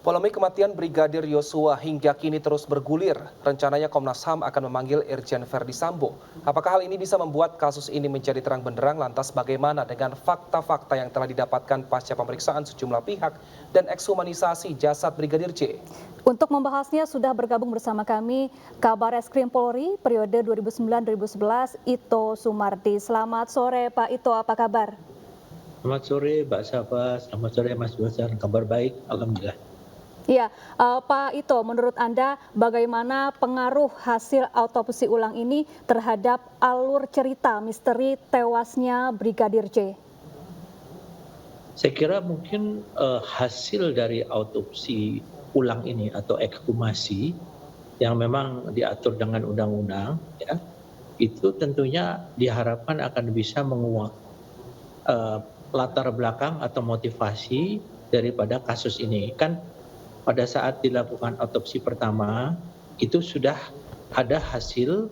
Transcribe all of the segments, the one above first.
Polemik kematian Brigadir Yosua hingga kini terus bergulir. Rencananya Komnas HAM akan memanggil Irjen Verdi Sambo. Apakah hal ini bisa membuat kasus ini menjadi terang benderang? Lantas bagaimana dengan fakta-fakta yang telah didapatkan pasca pemeriksaan sejumlah pihak dan ekshumanisasi jasad Brigadir J? Untuk membahasnya sudah bergabung bersama kami Kabar Eskrim Polri periode 2009-2011 Ito Sumardi. Selamat sore Pak Ito, apa kabar? Selamat sore Mbak Safa, selamat sore Mas Bosan, kabar baik, Alhamdulillah. Ya, Pak Ito, menurut Anda bagaimana pengaruh hasil autopsi ulang ini terhadap alur cerita misteri tewasnya Brigadir J? Saya kira mungkin hasil dari autopsi ulang ini atau ekshumasi yang memang diatur dengan undang-undang, ya, itu tentunya diharapkan akan bisa menguak latar belakang atau motivasi daripada kasus ini. Kan pada saat dilakukan autopsi pertama itu sudah ada hasil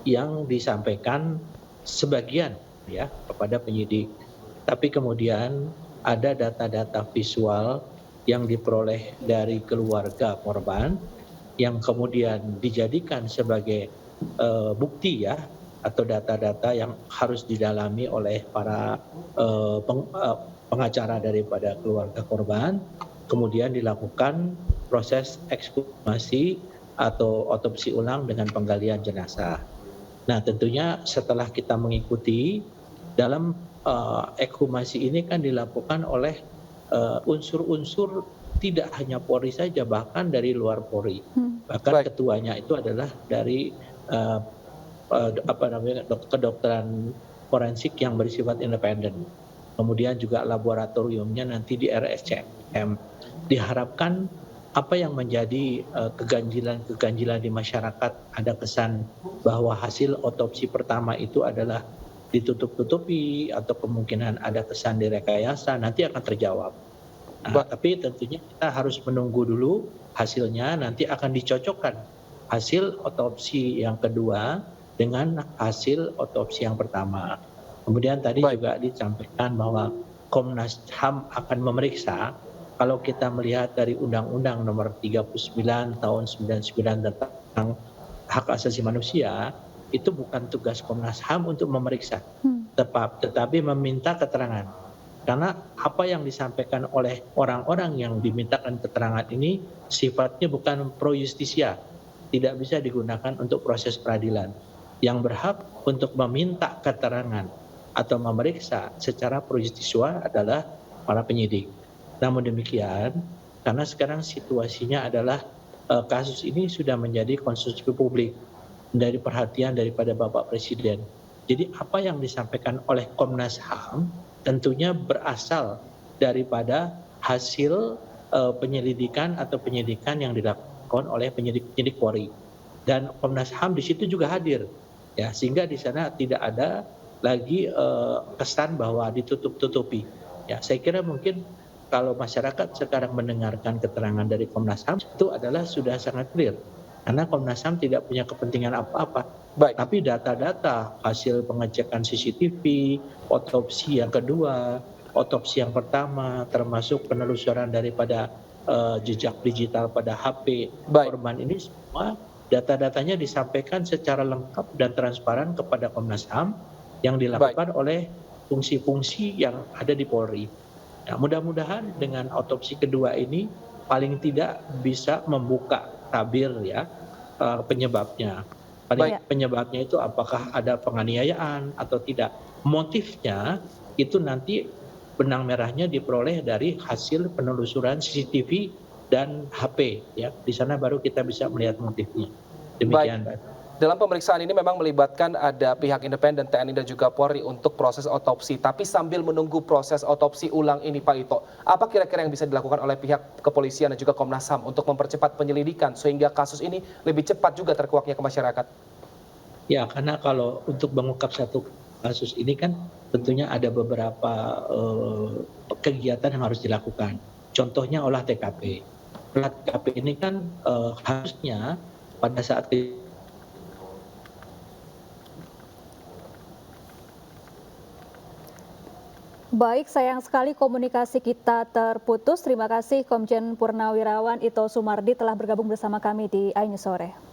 yang disampaikan sebagian ya kepada penyidik. Tapi kemudian ada data-data visual yang diperoleh dari keluarga korban yang kemudian dijadikan sebagai bukti ya atau data-data yang harus didalami oleh para pengacara daripada keluarga korban. Kemudian dilakukan proses ekshumasi atau otopsi ulang dengan penggalian jenazah. Nah, tentunya setelah kita mengikuti dalam ekshumasi ini kan dilakukan oleh unsur-unsur tidak hanya Polri saja, bahkan dari luar Polri. Bahkan ketuanya itu adalah dari kedokteran forensik yang bersifat independen. Kemudian juga laboratoriumnya nanti di RSCM. Diharapkan apa yang menjadi keganjilan-keganjilan di masyarakat, ada kesan bahwa hasil otopsi pertama itu adalah ditutup-tutupi atau kemungkinan ada kesan direkayasa, nanti akan terjawab. Nah, tapi tentunya kita harus menunggu dulu hasilnya, nanti akan dicocokkan hasil otopsi yang kedua dengan hasil otopsi yang pertama. Kemudian tadi juga disampaikan bahwa Komnas HAM akan memeriksa. Kalau kita melihat dari Undang-Undang Nomor 39 Tahun 99 tentang hak asasi manusia, itu bukan tugas Komnas HAM untuk memeriksa, tetapi meminta keterangan. Karena apa yang disampaikan oleh orang-orang yang dimintakan keterangan ini sifatnya bukan pro justisia, tidak bisa digunakan untuk proses peradilan. Yang berhak untuk meminta keterangan atau memeriksa secara pro justisia adalah para penyidik. Namun demikian, karena sekarang situasinya adalah kasus ini sudah menjadi konsumsi publik dari perhatian daripada Bapak Presiden. Jadi apa yang disampaikan oleh Komnas HAM tentunya berasal daripada hasil penyelidikan atau penyidikan yang dilakukan oleh penyidik Polri. Dan Komnas HAM di situ juga hadir, ya, sehingga di sana tidak ada lagi kesan bahwa ditutup-tutupi. Ya, saya kira mungkin kalau masyarakat sekarang mendengarkan keterangan dari Komnas HAM itu adalah sudah sangat clear. Karena Komnas HAM tidak punya kepentingan apa-apa. Tapi data-data hasil pengecekan CCTV, otopsi yang kedua, otopsi yang pertama, termasuk penelusuran daripada jejak digital pada HP korban ini, semua data-datanya disampaikan secara lengkap dan transparan kepada Komnas HAM yang dilakukan oleh fungsi-fungsi yang ada di Polri. Nah, mudah-mudahan dengan otopsi kedua ini paling tidak bisa membuka tabir ya penyebabnya. Penyebabnya itu apakah ada penganiayaan atau tidak. Motifnya itu nanti benang merahnya diperoleh dari hasil penelusuran CCTV dan HP ya. Di sana baru kita bisa melihat motifnya. Demikian, Mbak. Dalam pemeriksaan ini memang melibatkan ada pihak independen TNI dan juga Polri untuk proses otopsi. Tapi sambil menunggu proses otopsi ulang ini Pak Ito, apa kira-kira yang bisa dilakukan oleh pihak kepolisian dan juga Komnas HAM untuk mempercepat penyelidikan sehingga kasus ini lebih cepat juga terkuaknya ke masyarakat? Ya, karena kalau untuk mengungkap satu kasus ini kan tentunya ada beberapa kegiatan yang harus dilakukan. Contohnya olah TKP. Olah TKP ini kan harusnya pada saat Baik, sayang sekali komunikasi kita terputus. Terima kasih Komjen Purnawirawan Ito Sumardi telah bergabung bersama kami di iNews Sore.